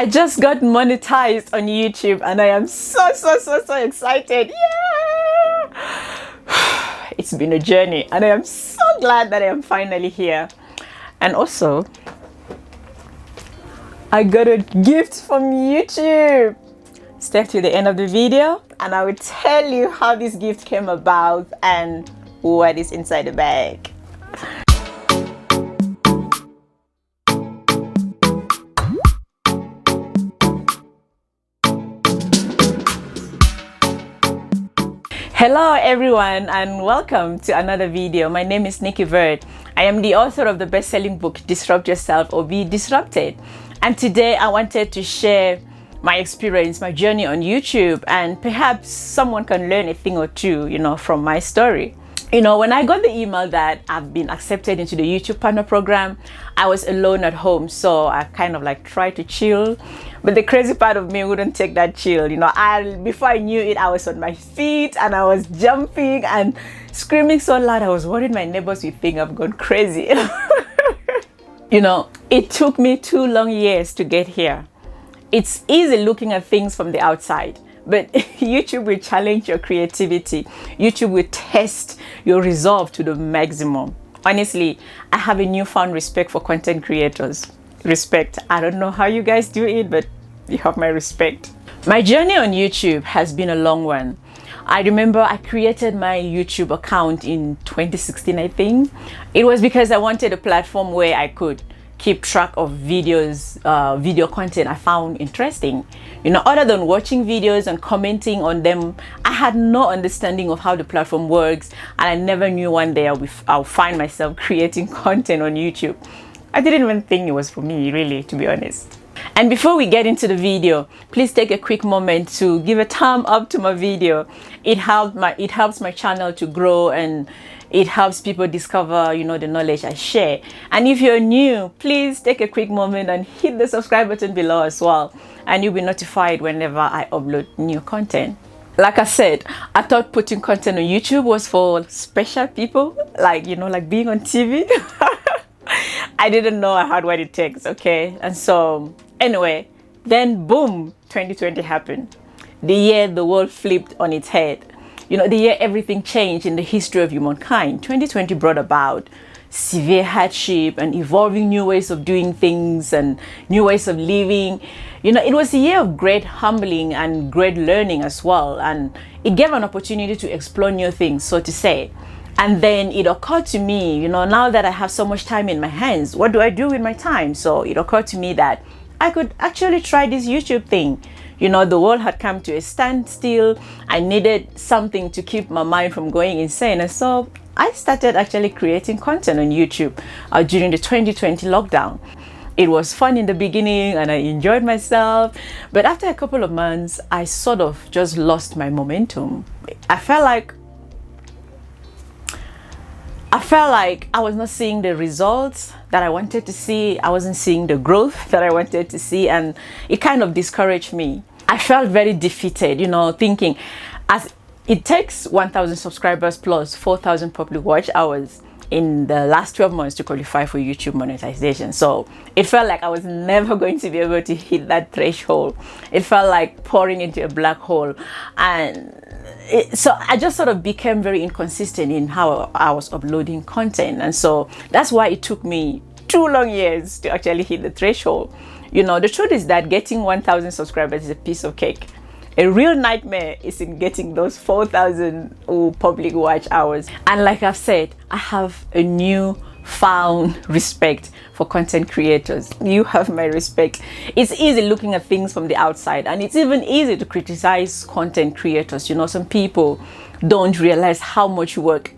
I just got monetized on YouTube and I am so excited. Yeah! It's been a journey and I am so glad that I am finally here. And also, I got a gift from YouTube. Stay till the end of the video and I will tell you how this gift came about and what is inside the bag. Hello everyone and welcome to another video. My name is Nikki Verd. I am the author of the best-selling book Disrupt Yourself or Be Disrupted. And today I wanted to share my experience, my journey on YouTube, and perhaps someone can learn a thing or two, from my story. When I got the email that I've been accepted into the YouTube partner program, I was alone at home, so I kind of tried to chill. But the crazy part of me wouldn't take that chill. Before I knew it, I was on my feet and I was jumping and screaming so loud. I was worried my neighbors would think I've gone crazy. It took me 2 long years to get here. It's easy looking at things from the outside, but YouTube will challenge your creativity. YouTube will test your resolve to the maximum. Honestly, I have a newfound respect for content creators. Respect. I don't know how you guys do it, but you have my respect. My journey on YouTube has been a long one. I remember I created my YouTube account in 2016, I think. It was because I wanted a platform where I could keep track of videos, video content I found interesting. Other than watching videos and commenting on them, I had no understanding of how the platform works, and I never knew one day I'll find myself creating content on YouTube. I didn't even think it was for me, really, to be honest. And before we get into the video, please take a quick moment to give a thumb up to my video. It helps my channel to grow, and it helps people discover, the knowledge I share. And if you're new, please take a quick moment and hit the subscribe button below as well, and you'll be notified whenever I upload new content. Like I said, I thought putting content on YouTube was for special people, like being on TV. I didn't know I had what it takes, okay? And so, anyway, then boom, 2020 happened. The year the world flipped on its head. The year everything changed in the history of humankind. 2020 brought about severe hardship and evolving new ways of doing things and new ways of living. It was a year of great humbling and great learning as well. And it gave an opportunity to explore new things, so to say. And then it occurred to me, now that I have so much time in my hands, what do I do with my time? So it occurred to me that I could actually try this YouTube thing. The world had come to a standstill. I needed something to keep my mind from going insane. And so I started actually creating content on YouTube during the 2020 lockdown. It was fun in the beginning and I enjoyed myself. But after a couple of months, I sort of just lost my momentum. I felt like I was not seeing the results that I wanted to see. I wasn't seeing the growth that I wanted to see, and it kind of discouraged me. I felt very defeated, thinking as it takes 1,000 subscribers plus 4,000 public watch hours in the last 12 months to qualify for YouTube monetization. So it felt like I was never going to be able to hit that threshold. It felt like pouring into a black hole. And so I just sort of became very inconsistent in how I was uploading content. And so that's why it took me 2 long years to actually hit the threshold. The truth is that getting 1,000 subscribers is a piece of cake. A real nightmare is in getting those 4,000 public watch hours. And like I've said, I have a newfound respect for content creators. You have my respect. It's easy looking at things from the outside, and it's even easy to criticize content creators. Some people don't realize how much work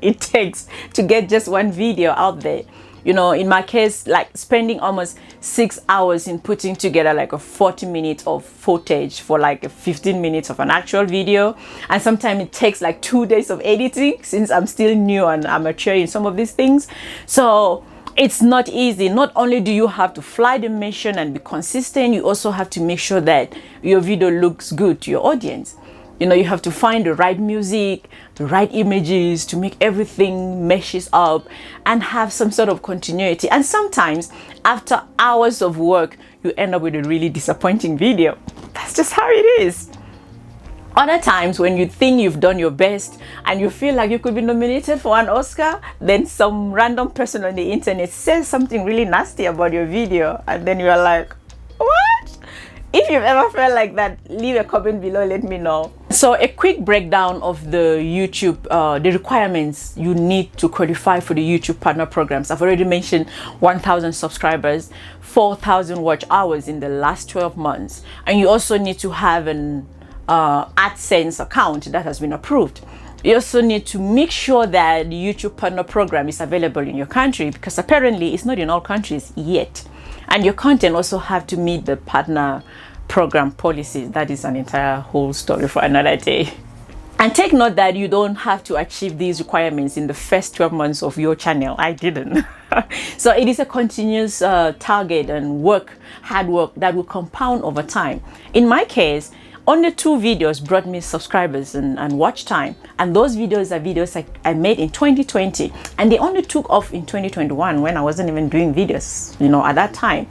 it takes to get just one video out there. In my case, spending almost 6 hours in putting together a 40 minutes of footage for 15 minutes of an actual video. And sometimes it takes 2 days of editing, since I'm still new and amateur in some of these things. So it's not easy. Not only do you have to fly the mission and be consistent, you also have to make sure that your video looks good to your audience. You know, you have to find the right music, the right images to make everything meshes up and have some sort of continuity. And sometimes after hours of work, you end up with a really disappointing video. That's just how it is. Other times when you think you've done your best and you feel like you could be nominated for an Oscar, then some random person on the internet says something really nasty about your video, and then you're like, what? If you've ever felt like that, leave a comment below, let me know. So a quick breakdown of the YouTube, the requirements you need to qualify for the YouTube partner programs. I've already mentioned 1,000 subscribers, 4,000 watch hours in the last 12 months. And you also need to have an AdSense account that has been approved. You also need to make sure that the YouTube partner program is available in your country, because apparently it's not in all countries yet. And your content also have to meet the partner program policies. That is an entire whole story for another day. And take note that you don't have to achieve these requirements in the first 12 months of your channel. I didn't. So it is a continuous target and hard work that will compound over time. In my case, only 2 videos brought me subscribers and watch time, and those videos are videos I made in 2020, and they only took off in 2021 when I wasn't even doing videos, you know, at that time.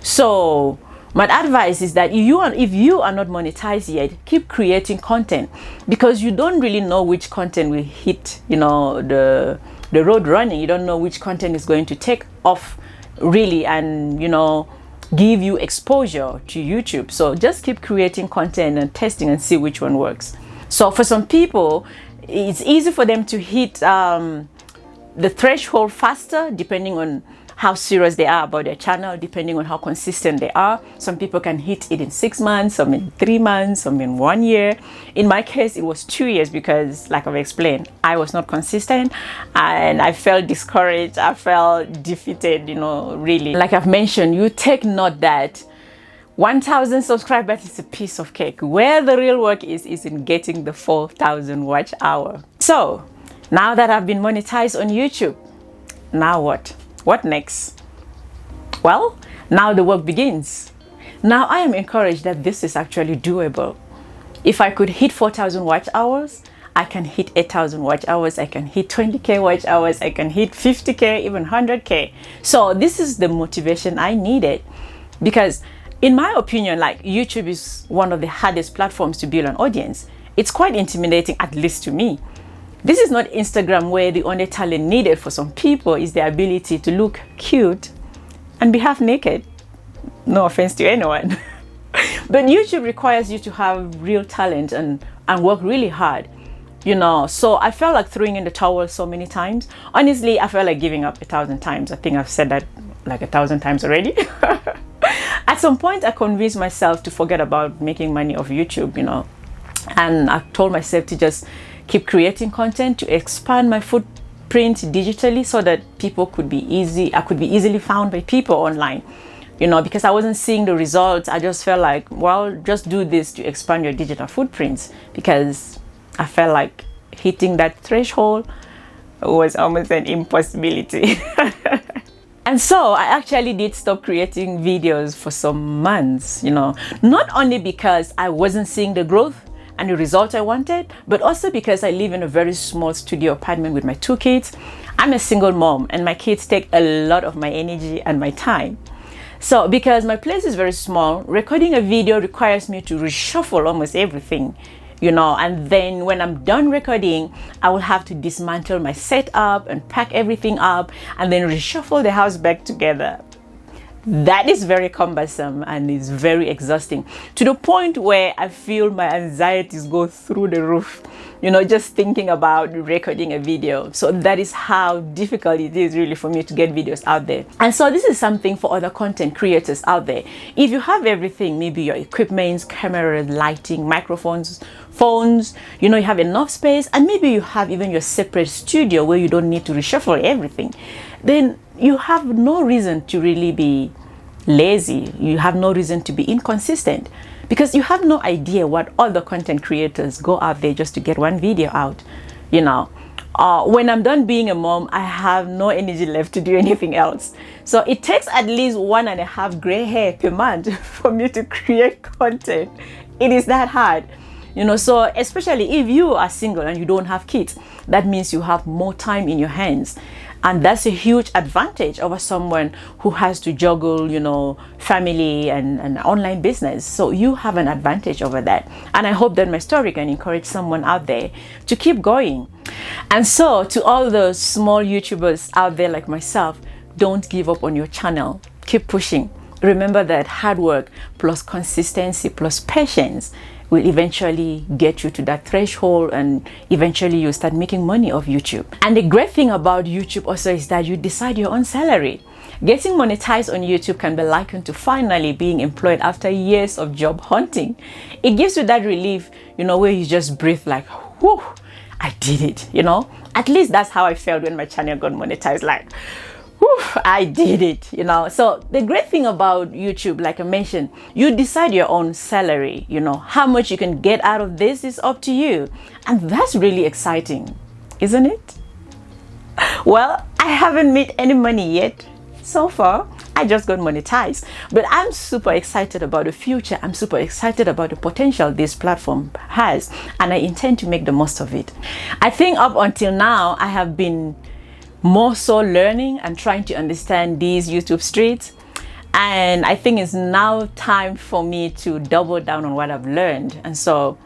So my advice is that if you are not monetized yet, keep creating content, because you don't really know which content will hit, you know, the road running. You don't know which content is going to take off really and, you know, give you exposure to YouTube. So just keep creating content and testing and see which one works. So for some people, it's easy for them to hit the threshold faster, depending on how serious they are about their channel, depending on how consistent they are. Some people can hit it in 6 months, some in 3 months, some in 1 year. In my case, it was 2 years because, like I've explained, I was not consistent and I felt discouraged. I felt defeated, you know, really. Like I've mentioned, you take note that 1,000 subscribers is a piece of cake. Where the real work is in getting the 4,000 watch hour. So now that I've been monetized on YouTube, now what? What next? Well, now the work begins. Now I am encouraged that this is actually doable. If I could hit 4,000 watch hours, I can hit 8,000 watch hours, I can hit 20K watch hours, I can hit 50K, even 100K. So this is the motivation I needed, because in my opinion, like, YouTube is one of the hardest platforms to build an audience. It's quite intimidating, at least to me. This is not Instagram, where the only talent needed for some people is the ability to look cute and be half naked. No offense to anyone. But YouTube requires you to have real talent and work really hard, you know. So I felt like throwing in the towel so many times. Honestly, I felt like giving up 1,000 times. I think I've said that like 1,000 times already. At some point, I convinced myself to forget about making money off YouTube, you know. And I told myself to just keep creating content, to expand my footprint digitally so that I could be easily found by people online, you know, because I wasn't seeing the results. I just felt like, well, just do this to expand your digital footprints, because I felt like hitting that threshold was almost an impossibility. And so I actually did stop creating videos for some months, you know, not only because I wasn't seeing the growth and the result I wanted, but also because I live in a very small studio apartment with my 2 kids. I'm a single mom and my kids take a lot of my energy and my time. So because my place is very small, recording a video requires me to reshuffle almost everything, you know, and then when I'm done recording, I will have to dismantle my setup and pack everything up and then reshuffle the house back together. That is very cumbersome and is very exhausting, to the point where I feel my anxieties go through the roof, you know, just thinking about recording a video. So that is how difficult it is really for me to get videos out there. And so this is something for other content creators out there. If you have everything, maybe your equipment, cameras, lighting, microphones, phones, you know, you have enough space, and maybe you have even your separate studio where you don't need to reshuffle everything, then you have no reason to really be lazy. You have no reason to be inconsistent, because you have no idea what other content creators go out there just to get one video out, you know. When I'm done being a mom, I have no energy left to do anything else. So it takes at least 1.5 gray hair per month for me to create content. It is that hard. You know, so especially if you are single and you don't have kids, that means you have more time in your hands. And that's a huge advantage over someone who has to juggle, you know, family and online business. So you have an advantage over that. And I hope that my story can encourage someone out there to keep going. And so to all the small YouTubers out there like myself, don't give up on your channel. Keep pushing. Remember that hard work plus consistency plus patience will eventually get you to that threshold, and eventually you'll start making money off YouTube. And the great thing about YouTube also is that you decide your own salary. Getting monetized on YouTube can be likened to finally being employed after years of job hunting. It gives you that relief, you know, where you just breathe like, whew, I did it, you know. At least that's how I felt when my channel got monetized, like, whew, I did it, you know. So the great thing about YouTube, like I mentioned, you decide your own salary, you know. How much you can get out of this is up to you. And that's really exciting, isn't it? Well, I haven't made any money yet. So far, I just got monetized. But I'm super excited about the future. I'm super excited about the potential this platform has. And I intend to make the most of it. I think up until now, I have been more so learning and trying to understand these YouTube streets, and I think it's now time for me to double down on what I've learned. And so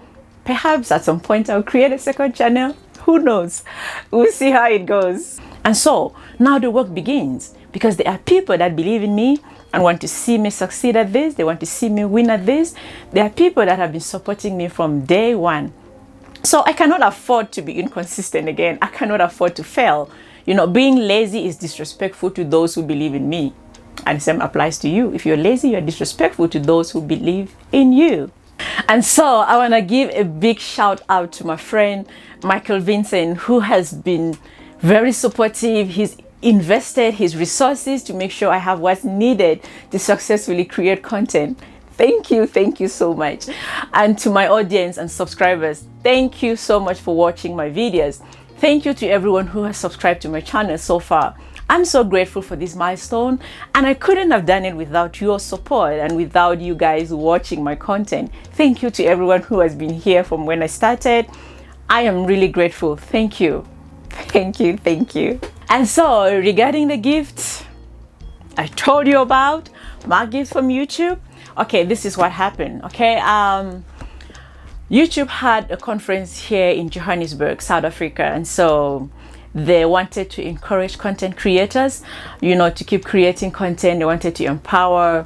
perhaps at some point I'll create a second channel. Who knows? We'll see how it goes. And so now the work begins, because there are people that believe in me and want to see me succeed at this. They want to see me win at this. There are people that have been supporting me from day one. So I cannot afford to be inconsistent again. I cannot afford to fail. You know, being lazy is disrespectful to those who believe in me. And the same applies to you. If you're lazy, you're disrespectful to those who believe in you. And so I want to give a big shout out to my friend, Michael Vincent, who has been very supportive. He's invested his resources to make sure I have what's needed to successfully create content. Thank you so much. And to my audience and subscribers, thank you so much for watching my videos. Thank you to everyone who has subscribed to my channel so far. I'm so grateful for this milestone, and I couldn't have done it without your support and without you guys watching my content. Thank you to everyone who has been here from when I started. I am really grateful. Thank you. Thank you. And so regarding the gifts I told you about, my gifts from YouTube. Okay, this is what happened. Okay, YouTube had a conference here in Johannesburg, South Africa, and so they wanted to encourage content creators, you know, to keep creating content. They wanted to empower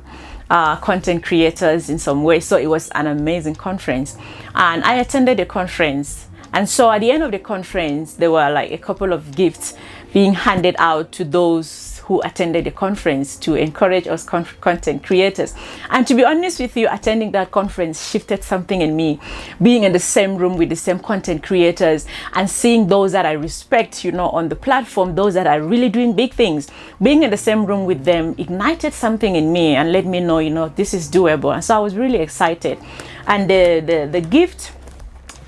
content creators in some way. So it was an amazing conference, and I attended the conference. And so at the end of the conference, there were like a couple of gifts being handed out to those who attended the conference to encourage us content creators. And to be honest with you, attending that conference shifted something in me. Being in the same room with the same content creators and seeing those that I respect, you know, on the platform, those that are really doing big things, being in the same room with them ignited something in me and let me know, you know, this is doable. And so I was really excited. And the gift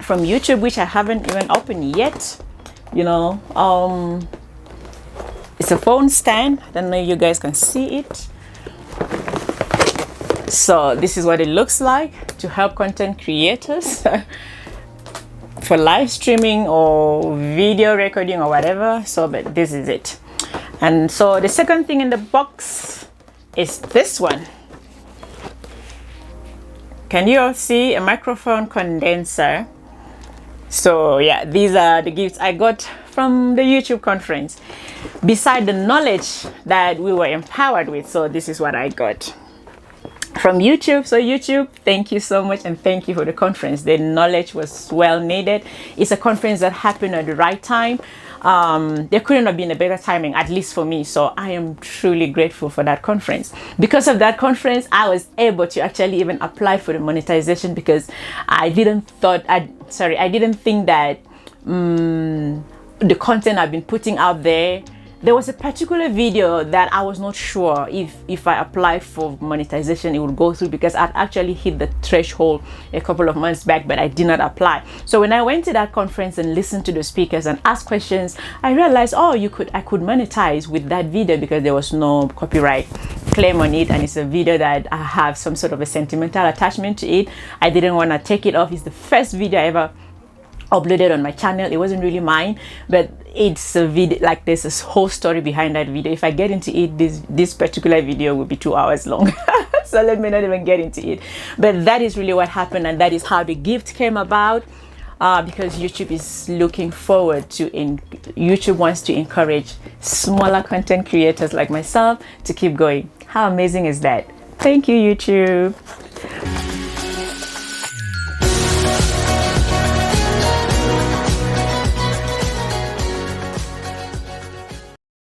from YouTube, which I haven't even opened yet, you know, it's a phone stand. I don't know if you guys can see it. So this is what it looks like to help content creators for live streaming or video recording or whatever. So, but this is it. And so the second thing in the box is this one. Can you all see a microphone condenser? So yeah, these are the gifts I got from the YouTube conference, beside the knowledge that we were empowered with. So this is what I got from YouTube. So YouTube, thank you so much, and thank you for the conference. The knowledge was well needed. It's a conference that happened at the right time. There couldn't have been a better timing, at least for me. So I am truly grateful for that conference. Because of that conference, I was able to actually even apply for the monetization, because I didn't think that the content I've been putting out there was a particular video that I was not sure if I applied for monetization it would go through, because I'd actually hit the threshold a couple of months back, but I did not apply. So when I went to that conference and listened to the speakers and asked questions, I realized, oh, I could monetize with that video because there was no copyright claim on it, and it's a video that I have some sort of a sentimental attachment to it. I didn't want to take it off. It's the first video I ever uploaded on my channel. It wasn't really mine, but it's a video, like there's this whole story behind that video. If I get into it, this particular video will be 2 hours long. So let me not even get into it. But that is really what happened, and that is how the gift came about. Because YouTube is looking forward to, YouTube wants to encourage smaller content creators like myself to keep going. How amazing is that? Thank you, YouTube.